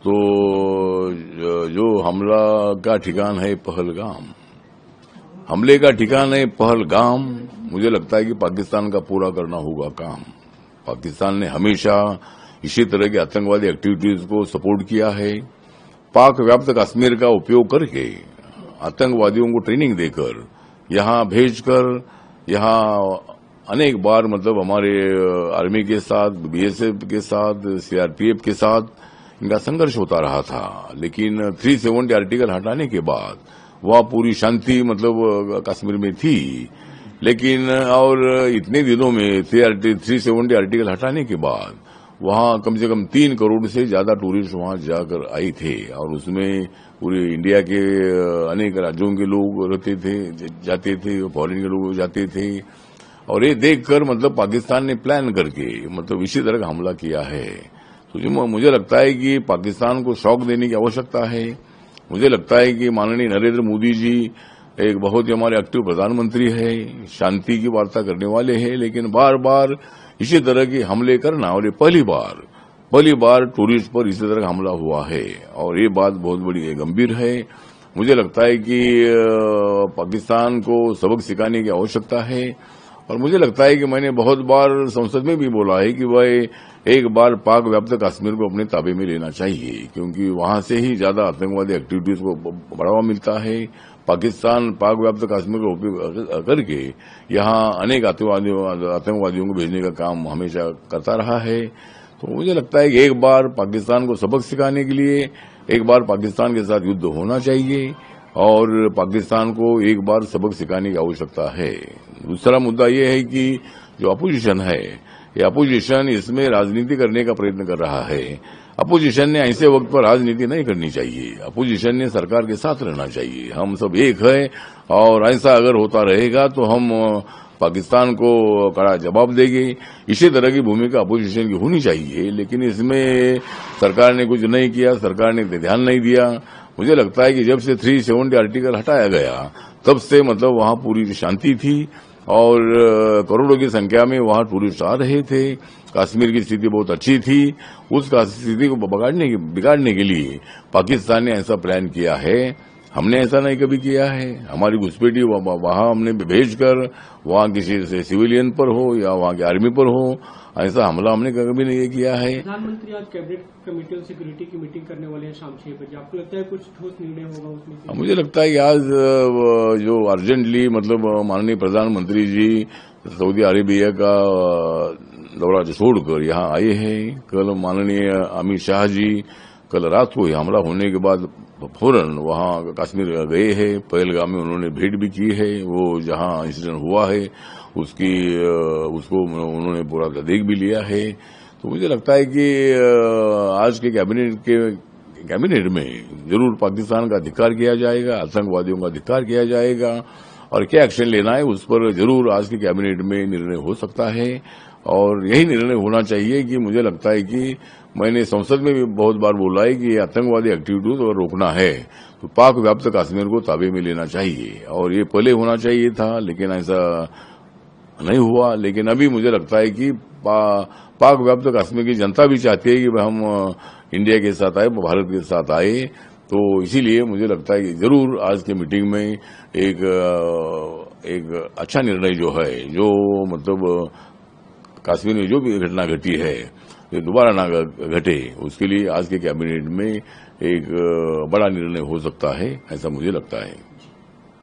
तो जो हमला का ठिकान है पहलगाम, हमले का ठिकान है पहलगाम। मुझे लगता है कि पाकिस्तान का पूरा करना होगा काम। पाकिस्तान ने हमेशा इसी तरह के आतंकवादी एक्टिविटीज को सपोर्ट किया है। पाक व्याप्त कश्मीर का उपयोग करके आतंकवादियों को ट्रेनिंग देकर यहां भेजकर यहां अनेक बार मतलब हमारे आर्मी के साथ, बीएसएफ के साथ, सीआरपीएफ के साथ इनका संघर्ष होता रहा था। लेकिन 370 आर्टिकल हटाने के बाद वहां पूरी शांति मतलब कश्मीर में थी। लेकिन और इतने दिनों में 370 आर्टिकल हटाने के बाद वहां कम से कम 3 करोड़ से ज्यादा टूरिस्ट वहां जाकर आए थे और उसमें पूरे इंडिया के अनेक राज्यों के लोग रहते थे, जाते थे, फॉरेन के लोग जाते थे। और ये देखकर मतलब पाकिस्तान ने प्लान करके मतलब इसी तरह का हमला किया है। तो मुझे लगता है कि पाकिस्तान को शॉक देने की आवश्यकता है। मुझे लगता है कि माननीय नरेंद्र मोदी जी एक बहुत ही हमारे एक्टिव प्रधानमंत्री है, शांति की वार्ता करने वाले हैं, लेकिन बार बार इसी तरह के हमले करना, और ये पहली बार टूरिस्ट पर इसी तरह का हमला हुआ है और ये बात बहुत बड़ी गंभीर है। मुझे लगता है कि पाकिस्तान को सबक सिखाने की आवश्यकता है। और मुझे लगता है कि मैंने बहुत बार संसद में भी बोला है कि वह एक बार पाक व्याप्त कश्मीर को अपने ताबे में लेना चाहिए, क्योंकि वहां से ही ज्यादा आतंकवादी एक्टिविटीज को बढ़ावा मिलता है। पाकिस्तान पाक व्याप्त कश्मीर का उपयोग करके यहां अनेक आतंकवादियों को भेजने का काम हमेशा करता रहा है। तो मुझे लगता है कि एक बार पाकिस्तान को सबक सिखाने के लिए एक बार पाकिस्तान के साथ युद्ध होना चाहिए और पाकिस्तान को एक बार सबक सिखाने की आवश्यकता है। दूसरा मुद्दा यह है कि जो अपोजिशन है, ये अपोजिशन इसमें राजनीति करने का प्रयत्न कर रहा है। अपोजिशन ने ऐसे वक्त पर राजनीति नहीं करनी चाहिए। अपोजिशन ने सरकार के साथ रहना चाहिए। हम सब एक है और ऐसा अगर होता रहेगा तो हम पाकिस्तान को कड़ा जवाब देंगे। इसी तरह की भूमिका अपोजिशन की होनी चाहिए, लेकिन इसमें सरकार ने कुछ नहीं किया, सरकार ने ध्यान नहीं दिया। मुझे लगता है कि जब से 370 आर्टिकल हटाया गया तब से मतलब वहां पूरी शांति थी और करोड़ों की संख्या में वहां टूरिस्ट आ रहे थे। कश्मीर की स्थिति बहुत अच्छी थी। उस स्थिति को बिगाड़ने के लिए पाकिस्तान ने ऐसा प्लान किया है। हमने ऐसा नहीं कभी किया है। हमारी घुसपैठी वहां हमने भेजकर वहां किसी से सिविलियन पर हो या वहां की आर्मी पर हो ऐसा हमला हमने कभी नहीं किया है। प्रधानमंत्री आज कैबिनेट कमेटी और सिक्योरिटी की मीटिंग करने वाले हैं शाम 6 बजे। आपको लगता है कुछ ठोस निर्णय होगा उसमें? मुझे लगता है कि आज जो अर्जेंटली मतलब माननीय प्रधानमंत्री जी सऊदी अरेबिया का दौरा छोड़कर यहाँ आए हैं। कल माननीय अमित शाह जी कल रात को हमला होने के बाद फौरन वहां कश्मीर गए हैं। पहलगाम में उन्होंने भेंट भी की है। वो जहां इंसिडेंट हुआ है उसको उन्होंने पूरा देख भी लिया है। तो मुझे लगता है कि आज के कैबिनेट में जरूर पाकिस्तान का धिक्कार किया जाएगा, आतंकवादियों का धिक्कार किया जाएगा और क्या एक्शन लेना है उस पर जरूर आज के कैबिनेट में निर्णय हो सकता है। और यही निर्णय होना चाहिए कि मुझे लगता है कि मैंने संसद में भी बहुत बार बोला है कि आतंकवादी एक्टिविटीज को रोकना है तो पाक व्याप्त कश्मीर को ताबे में लेना चाहिए और ये पहले होना चाहिए था, लेकिन ऐसा नहीं हुआ। लेकिन अभी मुझे लगता है कि पाक व्याप्त कश्मीर की जनता भी चाहती है कि हम इंडिया के साथ आए, भारत के साथ आए। तो इसीलिए मुझे लगता है कि जरूर आज की मीटिंग में एक अच्छा निर्णय जो है, जो मतलब कश्मीर में जो भी घटना घटी है ये दोबारा ना घटे, उसके लिए आज के कैबिनेट में एक बड़ा निर्णय हो सकता है, ऐसा मुझे लगता है।